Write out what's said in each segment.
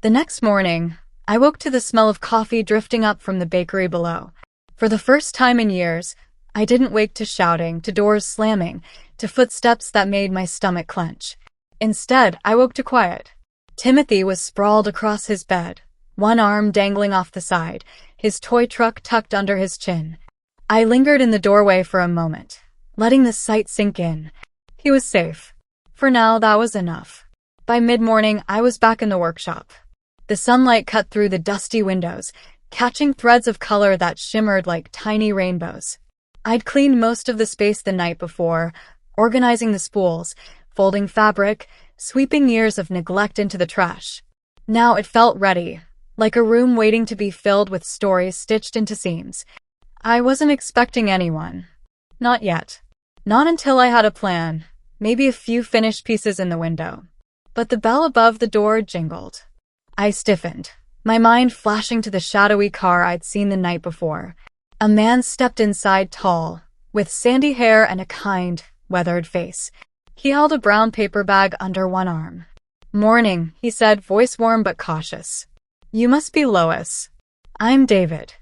The next morning, I woke to the smell of coffee drifting up from the bakery below. For the first time in years, I didn't wake to shouting, to doors slamming, to footsteps that made my stomach clench. Instead, I woke to quiet. Timothy was sprawled across his bed, one arm dangling off the side, his toy truck tucked under his chin. I lingered in the doorway for a moment, letting the sight sink in. He was safe. For now, that was enough. By mid-morning, I was back in the workshop. The sunlight cut through the dusty windows, catching threads of color that shimmered like tiny rainbows. I'd cleaned most of the space the night before, organizing the spools, folding fabric, sweeping years of neglect into the trash. Now it felt ready, like a room waiting to be filled with stories stitched into seams. I wasn't expecting anyone. Not yet. Not until I had a plan, maybe a few finished pieces in the window. But the bell above the door jingled. I stiffened, my mind flashing to the shadowy car I'd seen the night before. A man stepped inside tall, with sandy hair and a kind, weathered face. He held a brown paper bag under one arm. "Morning," he said, voice warm but cautious. "You must be Lois." "I'm David.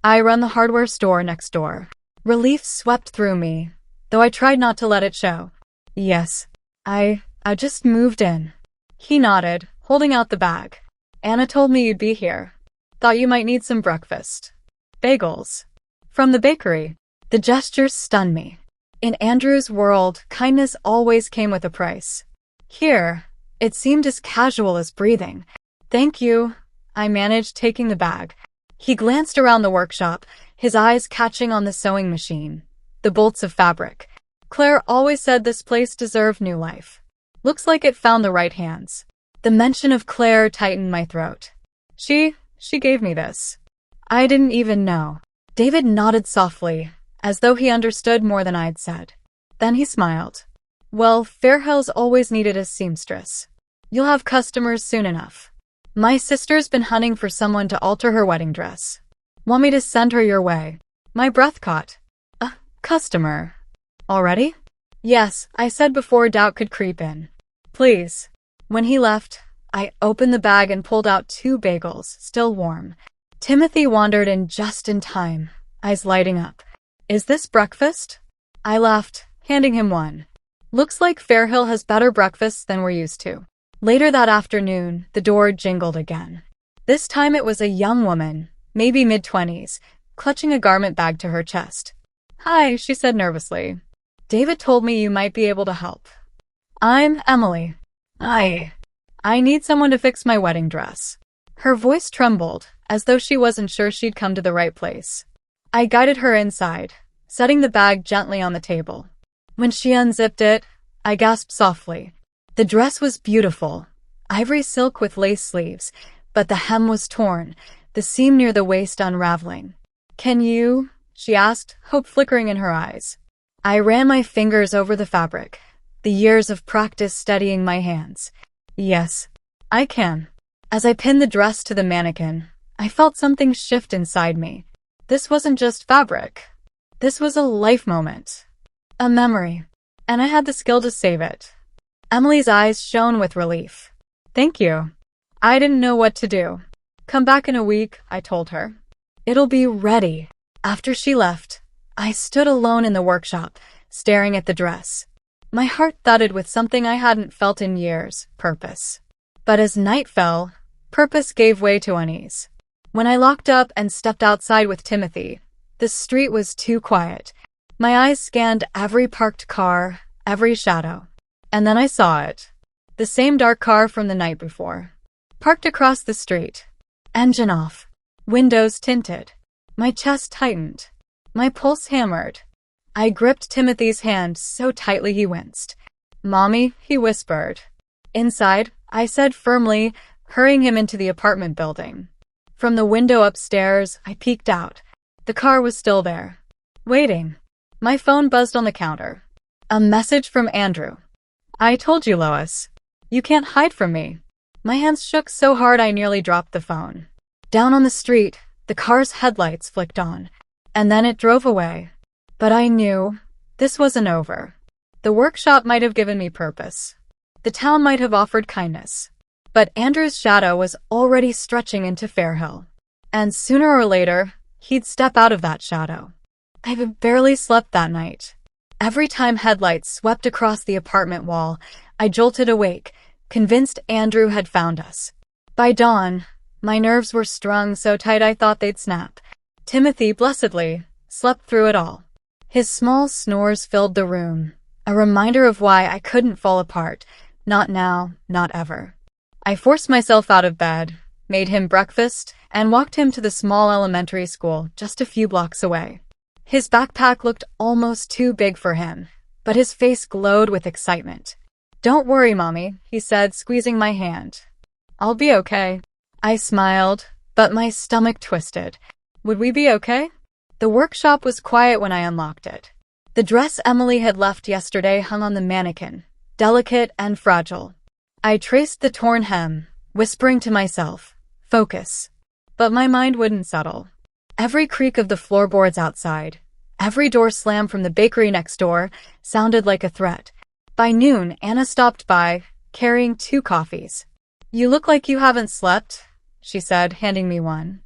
I run the hardware store next door." Relief swept through me, though I tried not to let it show. "Yes, I just moved in." He nodded, holding out the bag. "Anna told me you'd be here. Thought you might need some breakfast. Bagels. From the bakery." The gestures stunned me. In Andrew's world, kindness always came with a price. Here, it seemed as casual as breathing. "Thank you," I managed, taking the bag. He glanced around the workshop, his eyes catching on the sewing machine, the bolts of fabric. "Claire always said this place deserved new life. Looks like it found the right hands." The mention of Claire tightened my throat. She gave me this. I didn't even know. David nodded softly, as though he understood more than I'd said. Then he smiled. "Well, Fairhill's always needed a seamstress. You'll have customers soon enough. My sister's been hunting for someone to alter her wedding dress. Want me to send her your way?" My breath caught. Customer. Already?" "Yes," I said before doubt could creep in. "Please." When he left, I opened the bag and pulled out 2 bagels, still warm. Timothy wandered in just in time, eyes lighting up. "Is this breakfast?" I laughed, handing him one. "Looks like Fairhill has better breakfasts than we're used to." Later that afternoon, the door jingled again. This time it was a young woman, maybe mid-20s, clutching a garment bag to her chest. "Hi," she said nervously. "David told me you might be able to help." "I'm Emily. I need someone to fix my wedding dress." Her voice trembled, as though she wasn't sure she'd come to the right place. I guided her inside, setting the bag gently on the table. When she unzipped it, I gasped softly. The dress was beautiful, ivory silk with lace sleeves, but the hem was torn, the seam near the waist unraveling. "Can you?" she asked, hope flickering in her eyes. I ran my fingers over the fabric, the years of practice steadying my hands. "Yes, I can." As I pinned the dress to the mannequin, I felt something shift inside me. This wasn't just fabric. This was a life moment. A memory. And I had the skill to save it. Emily's eyes shone with relief. "Thank you." I didn't know what to do. "Come back in a week," I told her. "It'll be ready." After she left, I stood alone in the workshop, staring at the dress. My heart thudded with something I hadn't felt in years, purpose. But as night fell, purpose gave way to unease. When I locked up and stepped outside with Timothy, the street was too quiet. My eyes scanned every parked car, every shadow. And then I saw it. The same dark car from the night before. Parked across the street. Engine off. Windows tinted. My chest tightened. My pulse hammered. I gripped Timothy's hand so tightly he winced. "Mommy," he whispered. "Inside," I said firmly, hurrying him into the apartment building. From the window upstairs, I peeked out. The car was still there. Waiting. My phone buzzed on the counter. A message from Andrew. "I told you, Lois. You can't hide from me." My hands shook so hard I nearly dropped the phone. Down on the street, the car's headlights flicked on. And then it drove away. But I knew this wasn't over. The workshop might have given me purpose. The town might have offered kindness. But Andrew's shadow was already stretching into Fairhill. And sooner or later, he'd step out of that shadow. I barely slept that night. Every time headlights swept across the apartment wall, I jolted awake, convinced Andrew had found us. By dawn, my nerves were strung so tight I thought they'd snap. Timothy, blessedly, slept through it all. His small snores filled the room, a reminder of why I couldn't fall apart. Not now, not ever. I forced myself out of bed, made him breakfast, and walked him to the small elementary school just a few blocks away. His backpack looked almost too big for him, but his face glowed with excitement. "Don't worry, Mommy," he said, squeezing my hand. "I'll be okay." I smiled, but my stomach twisted. Would we be okay? The workshop was quiet when I unlocked it. The dress Emily had left yesterday hung on the mannequin, delicate and fragile. I traced the torn hem, whispering to myself, "Focus." But my mind wouldn't settle. Every creak of the floorboards outside, every door slam from the bakery next door, sounded like a threat. By noon, Anna stopped by, carrying 2 coffees. "You look like you haven't slept," she said, handing me one.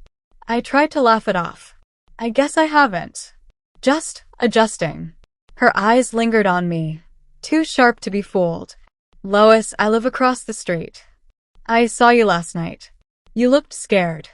I tried to laugh it off. "I guess I haven't. Just adjusting." Her eyes lingered on me, too sharp to be fooled. "Lois, I live across the street. I saw you last night. You looked scared."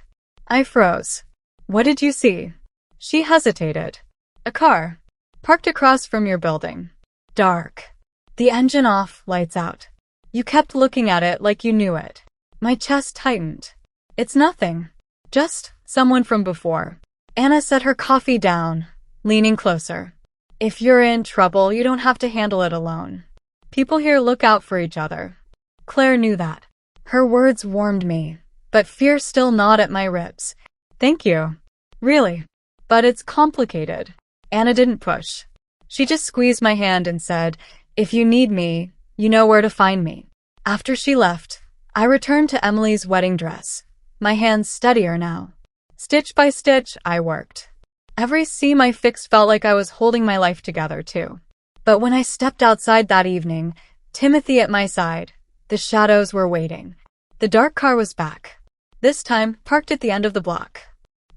I froze. "What did you see?" She hesitated. "A car. Parked across from your building. Dark. The engine off, lights out. You kept looking at it like you knew it." My chest tightened. "It's nothing. Just someone from before." Anna set her coffee down, leaning closer. "If you're in trouble, you don't have to handle it alone. People here look out for each other." Claire knew that. Her words warmed me, but fear still gnawed at my ribs. "Thank you." "Really? But it's complicated." Anna didn't push. She just squeezed my hand and said, "If you need me, you know where to find me." After she left, I returned to Emily's wedding dress, my hands steadier now. Stitch by stitch, I worked. Every seam I fixed felt like I was holding my life together, too. But when I stepped outside that evening, Timothy at my side, the shadows were waiting. The dark car was back, this time parked at the end of the block.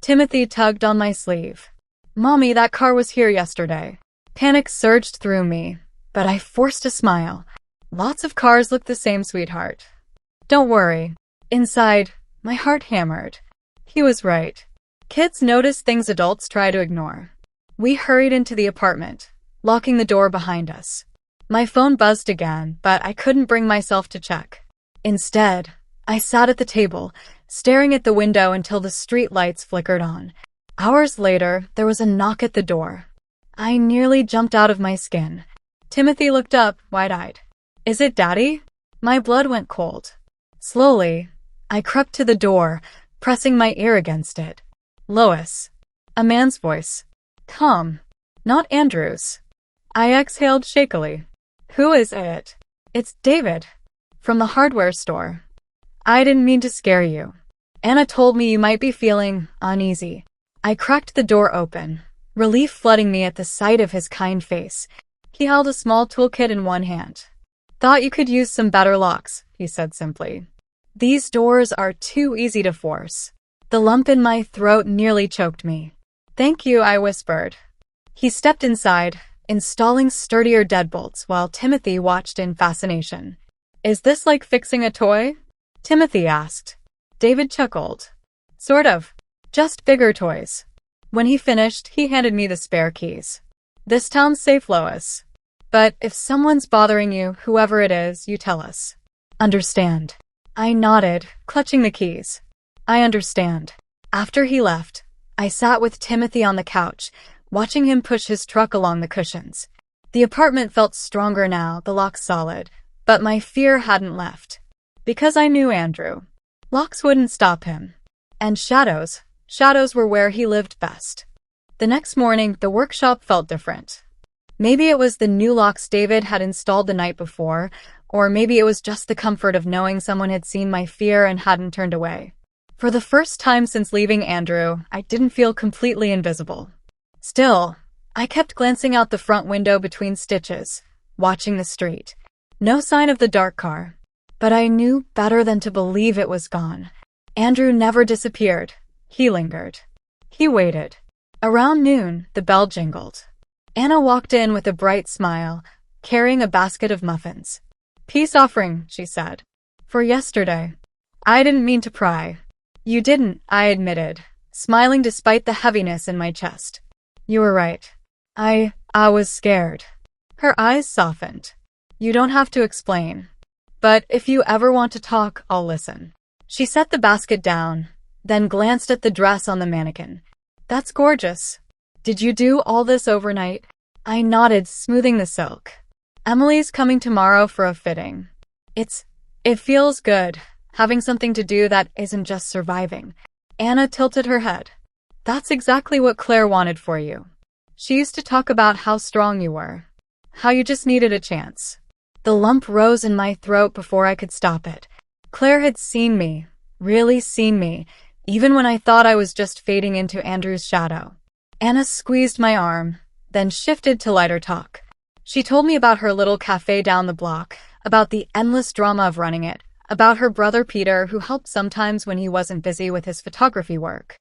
Timothy tugged on my sleeve. "Mommy, that car was here yesterday." Panic surged through me, but I forced a smile. "Lots of cars look the same, sweetheart. Don't worry." Inside, my heart hammered. He was right. Kids notice things adults try to ignore. We hurried into the apartment, locking the door behind us. My phone buzzed again, but I couldn't bring myself to check. Instead, I sat at the table, staring at the window until the street lights flickered on. Hours later, there was a knock at the door. I nearly jumped out of my skin. Timothy looked up, wide-eyed. "Is it Daddy?" My blood went cold. Slowly, I crept to the door, pressing my ear against it. "Lois." A man's voice. "Come." Not Andrew's. I exhaled shakily. "Who is it?" "It's David. From the hardware store." "I didn't mean to scare you. Anna told me you might be feeling uneasy." I cracked the door open, relief flooding me at the sight of his kind face. He held a small toolkit in one hand. "Thought you could use some better locks," he said simply. "These doors are too easy to force." The lump in my throat nearly choked me. "Thank you," I whispered. He stepped inside, installing sturdier deadbolts while Timothy watched in fascination. "Is this like fixing a toy?" Timothy asked. David chuckled. "Sort of. Just bigger toys." When he finished, he handed me the spare keys. "This town's safe, Lois. But if someone's bothering you, whoever it is, you tell us." "Understand." I nodded, clutching the keys. "I understand." After he left, I sat with Timothy on the couch, watching him push his truck along the cushions. The apartment felt stronger now, the locks solid, but my fear hadn't left. Because I knew Andrew. Locks wouldn't stop him. And shadows were where he lived best. The next morning, the workshop felt different. Maybe it was the new locks David had installed the night before, or maybe it was just the comfort of knowing someone had seen my fear and hadn't turned away. For the first time since leaving Andrew, I didn't feel completely invisible. Still, I kept glancing out the front window between stitches, watching the street. No sign of the dark car. but I knew better than to believe it was gone. Andrew never disappeared. He lingered. He waited. Around noon, the bell jingled. Anna walked in with a bright smile, carrying a basket of muffins. "Peace offering," she said. "For yesterday." I didn't mean to pry. "You didn't," I admitted, smiling despite the heaviness in my chest. "You were right. I was scared." Her eyes softened. "You don't have to explain. But if you ever want to talk, I'll listen." She set the basket down, then glanced at the dress on the mannequin. "That's gorgeous. Did you do all this overnight?" I nodded, smoothing the silk. "Emily's coming tomorrow for a fitting. It feels good, having something to do that isn't just surviving." Anna tilted her head. "That's exactly what Claire wanted for you. She used to talk about how strong you were, how you just needed a chance." The lump rose in my throat before I could stop it. Claire had seen me, really seen me, even when I thought I was just fading into Andrew's shadow. Anna squeezed my arm, then shifted to lighter talk. She told me about her little cafe down the block, about the endless drama of running it, about her brother Peter, who helped sometimes when he wasn't busy with his photography work.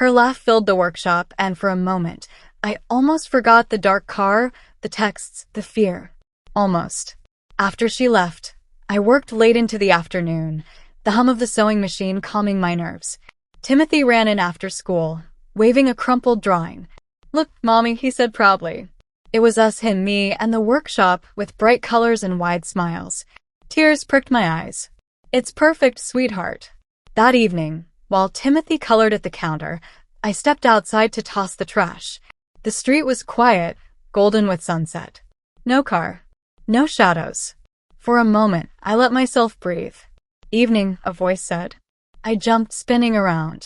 Her laugh filled the workshop, and for a moment, I almost forgot the dark car, the texts, the fear. Almost. After she left, I worked late into the afternoon, the hum of the sewing machine calming my nerves. Timothy ran in after school, waving a crumpled drawing. "Look, Mommy," he said proudly. It was us, him, me, and the workshop with bright colors and wide smiles. Tears pricked my eyes. "It's perfect, sweetheart." That evening, while Timothy colored at the counter, I stepped outside to toss the trash. The street was quiet, golden with sunset. No car. No shadows. For a moment, I let myself breathe. "Evening," a voice said. I jumped, spinning around.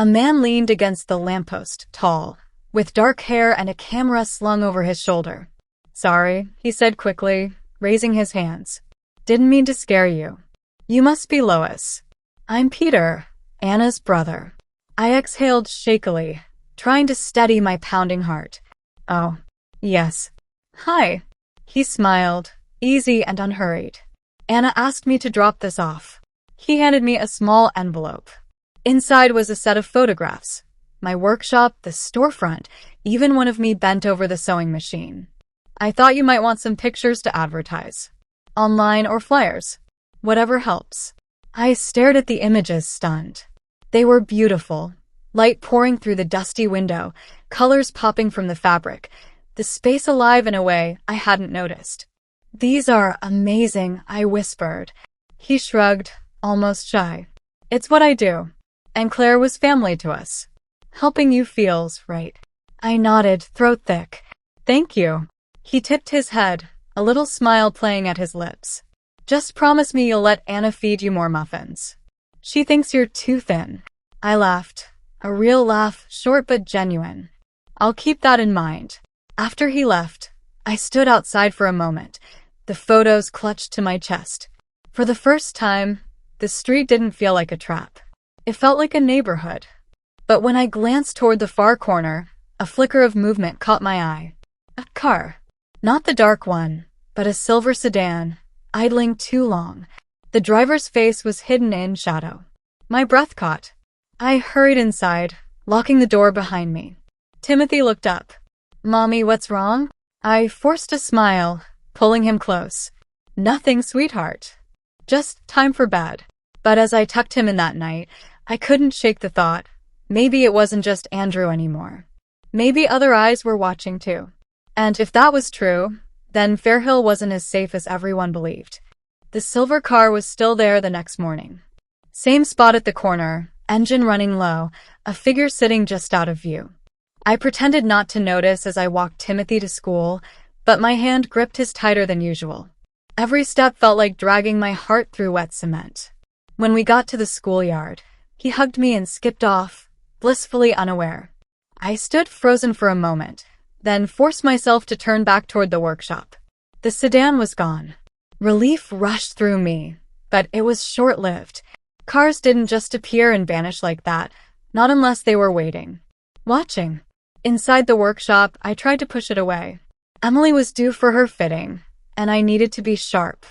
A man leaned against the lamppost, tall, with dark hair and a camera slung over his shoulder. "Sorry," he said quickly, raising his hands. "Didn't mean to scare you. You must be Lois." "I'm Peter, Anna's brother." I exhaled shakily, trying to steady my pounding heart. "Oh, yes. Hi." He smiled, easy and unhurried. "Anna asked me to drop this off." He handed me a small envelope. Inside was a set of photographs. My workshop, the storefront, even one of me bent over the sewing machine. "I thought you might want some pictures to advertise. Online or flyers. Whatever helps." I stared at the images, stunned. They were beautiful. Light pouring through the dusty window, colors popping from the fabric, the space alive in a way I hadn't noticed. "These are amazing," I whispered. He shrugged, almost shy. "It's what I do. And Claire was family to us. Helping you feels right." I nodded, throat thick. "Thank you." He tipped his head, a little smile playing at his lips. "Just promise me you'll let Anna feed you more muffins. She thinks you're too thin." I laughed. A real laugh, short but genuine. "I'll keep that in mind." After he left, I stood outside for a moment, the photos clutched to my chest. For the first time, the street didn't feel like a trap. It felt like a neighborhood. But when I glanced toward the far corner, a flicker of movement caught my eye. A car. Not the dark one, but a silver sedan, idling too long. The driver's face was hidden in shadow. My breath caught. I hurried inside, locking the door behind me. Timothy looked up. "Mommy, what's wrong?" I forced a smile, pulling him close. "Nothing, sweetheart. Just time for bed." But as I tucked him in that night, I couldn't shake the thought. Maybe it wasn't just Andrew anymore. Maybe other eyes were watching too. And if that was true, then Fairhill wasn't as safe as everyone believed. The silver car was still there the next morning. Same spot at the corner, engine running low, a figure sitting just out of view. I pretended not to notice as I walked Timothy to school, but my hand gripped his tighter than usual. Every step felt like dragging my heart through wet cement. When we got to the schoolyard, he hugged me and skipped off, blissfully unaware. I stood frozen for a moment, then forced myself to turn back toward the workshop. The sedan was gone. Relief rushed through me, but it was short-lived. Cars didn't just appear and vanish like that, not unless they were waiting. Watching. Inside the workshop, I tried to push it away. Emily was due for her fitting, and I needed to be sharp.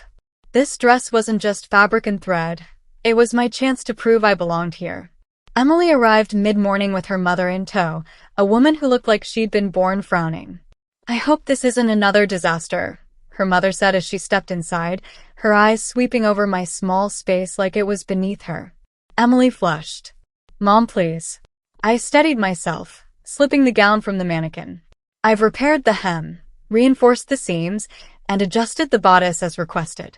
This dress wasn't just fabric and thread. It was my chance to prove I belonged here. Emily arrived mid-morning with her mother in tow, a woman who looked like she'd been born frowning. "I hope this isn't another disaster," her mother said as she stepped inside, her eyes sweeping over my small space like it was beneath her. Emily flushed. "Mom, please." I steadied myself, slipping the gown from the mannequin. I've repaired the hem, reinforced the seams, and adjusted the bodice as requested.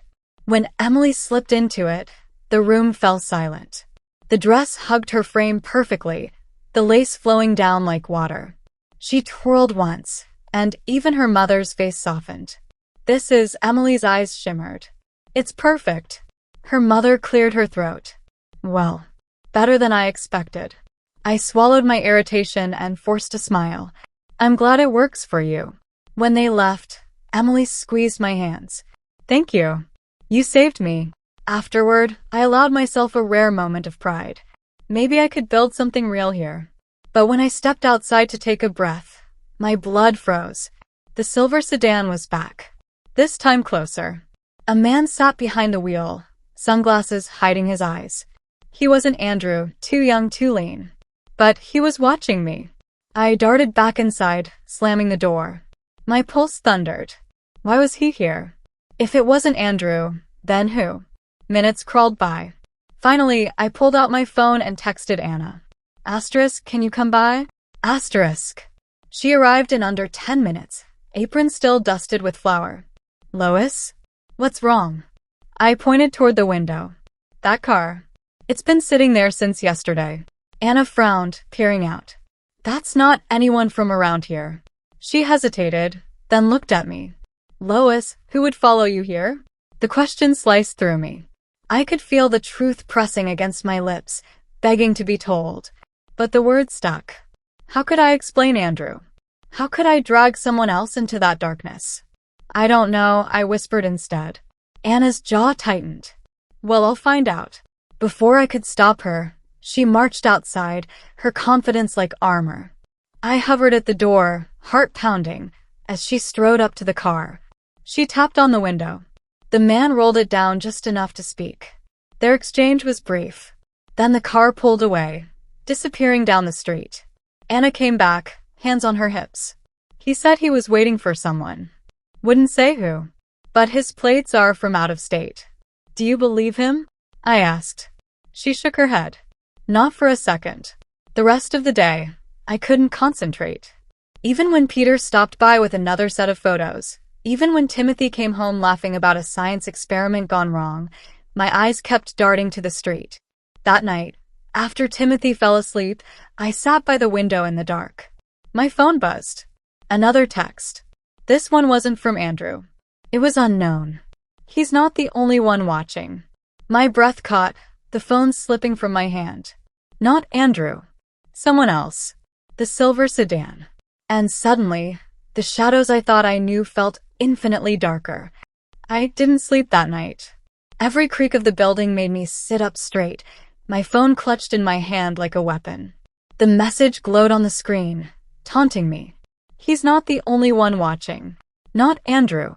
When Emily slipped into it, the room fell silent. The dress hugged her frame perfectly, the lace flowing down like water. She twirled once, and even her mother's face softened. "This is," Emily's eyes shimmered. "It's perfect." Her mother cleared her throat. "Well, better than I expected." I swallowed my irritation and forced a smile. "I'm glad it works for you." When they left, Emily squeezed my hands. "Thank you. You saved me." Afterward, I allowed myself a rare moment of pride. Maybe I could build something real here. But when I stepped outside to take a breath, my blood froze. The silver sedan was back. This time closer. A man sat behind the wheel, sunglasses hiding his eyes. He wasn't Andrew, too young, too lean. But he was watching me. I darted back inside, slamming the door. My pulse thundered. Why was he here? If it wasn't Andrew, then who? Minutes crawled by. Finally, I pulled out my phone and texted Anna. "Asterisk, can you come by?" Asterisk. She arrived in under 10 minutes, apron still dusted with flour. "Lois? What's wrong?" I pointed toward the window. "That car. It's been sitting there since yesterday." Anna frowned, peering out. "That's not anyone from around here." She hesitated, then looked at me. "Lois, who would follow you here?" The question sliced through me. I could feel the truth pressing against my lips, begging to be told. But the words stuck. How could I explain Andrew? How could I drag someone else into that darkness? "I don't know," I whispered instead. Anna's jaw tightened. "Well, I'll find out." Before I could stop her, she marched outside, her confidence like armor. I hovered at the door, heart pounding, as she strode up to the car. She tapped on the window. The man rolled it down just enough to speak. Their exchange was brief. Then the car pulled away, disappearing down the street. Anna came back, hands on her hips. "He said he was waiting for someone. Wouldn't say who. But his plates are from out of state." "Do you believe him?" I asked. She shook her head. Not for a second. The rest of the day, I couldn't concentrate. Even when Peter stopped by with another set of photos, even when Timothy came home laughing about a science experiment gone wrong, my eyes kept darting to the street. That night, after Timothy fell asleep, I sat by the window in the dark. My phone buzzed. Another text. This one wasn't from Andrew. It was unknown. He's not the only one watching. My breath caught, the phone slipping from my hand. Not Andrew. Someone else. The silver sedan. And suddenly, the shadows I thought I knew felt infinitely darker. I didn't sleep that night. Every creak of the building made me sit up straight, my phone clutched in my hand like a weapon. The message glowed on the screen, taunting me. He's not the only one watching. Not Andrew.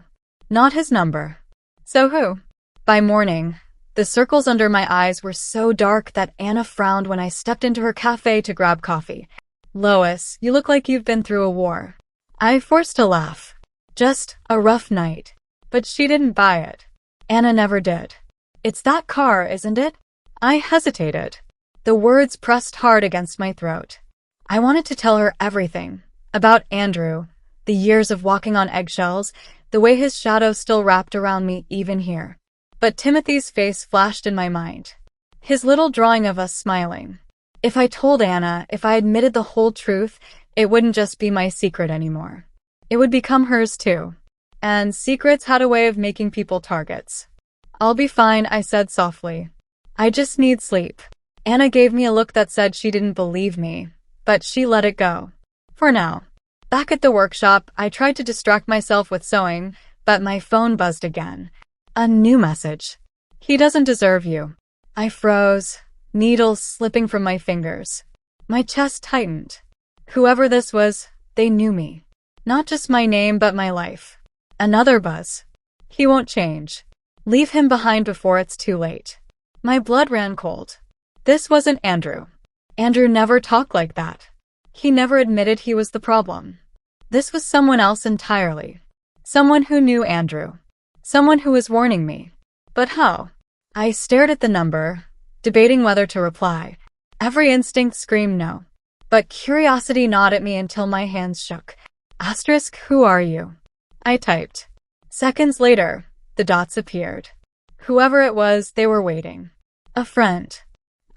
Not his number. So who? By morning, the circles under my eyes were so dark that Anna frowned when I stepped into her cafe to grab coffee. "Lois, you look like you've been through a war." I forced a laugh. Just a rough night. But she didn't buy it. Anna never did. "It's that car, isn't it?" I hesitated. The words pressed hard against my throat. I wanted to tell her everything. About Andrew, the years of walking on eggshells, the way his shadow still wrapped around me even here. But Timothy's face flashed in my mind. His little drawing of us smiling. If I told Anna, if I admitted the whole truth, it wouldn't just be my secret anymore. It would become hers too. And secrets had a way of making people targets. "I'll be fine," I said softly. "I just need sleep." Anna gave me a look that said she didn't believe me, but she let it go. For now. Back at the workshop, I tried to distract myself with sewing, but my phone buzzed again. A new message. "He doesn't deserve you." I froze, needles slipping from my fingers. My chest tightened. Whoever this was, they knew me. Not just my name, but my life. Another buzz. "He won't change." Leave him behind before it's too late. My blood ran cold. This wasn't Andrew. Andrew never talked like that. He never admitted he was the problem. This was someone else entirely. Someone who knew Andrew. Someone who was warning me. But how? I stared at the number, debating whether to reply. Every instinct screamed no. But curiosity gnawed at me until my hands shook. Asterisk, who are you? I typed. Seconds later, the dots appeared. Whoever it was, they were waiting. A friend.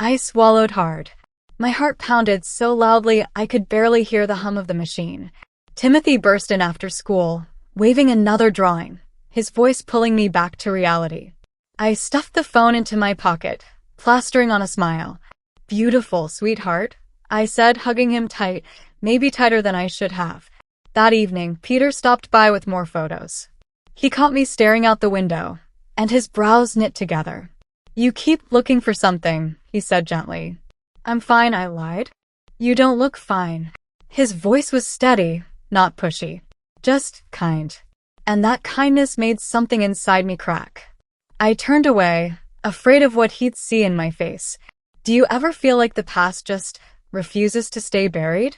I swallowed hard. My heart pounded so loudly I could barely hear the hum of the machine. Timothy burst in after school, waving another drawing, his voice pulling me back to reality. I stuffed the phone into my pocket, plastering on a smile. Beautiful, sweetheart, I said, hugging him tight, maybe tighter than I should have. That evening, Peter stopped by with more photos. He caught me staring out the window, and his brows knit together. You keep looking for something, he said gently. I'm fine, I lied. You don't look fine. His voice was steady, not pushy. Just kind. And that kindness made something inside me crack. I turned away, afraid of what he'd see in my face. Do you ever feel like the past just refuses to stay buried?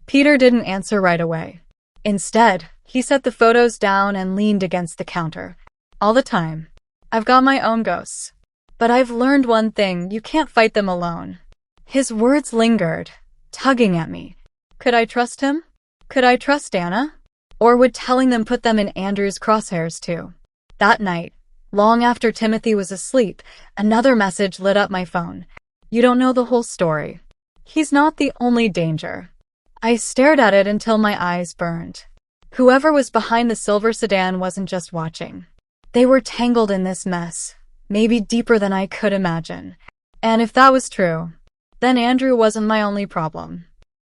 Peter didn't answer right away. Instead, he set the photos down and leaned against the counter. All the time. I've got my own ghosts. But I've learned one thing, you can't fight them alone. His words lingered, tugging at me. Could I trust him? Could I trust Anna? Or would telling them put them in Andrew's crosshairs too? That night, long after Timothy was asleep, another message lit up my phone. You don't know the whole story. He's not the only danger. I stared at it until my eyes burned. Whoever was behind the silver sedan wasn't just watching. They were tangled in this mess, maybe deeper than I could imagine. And if that was true, then Andrew wasn't my only problem.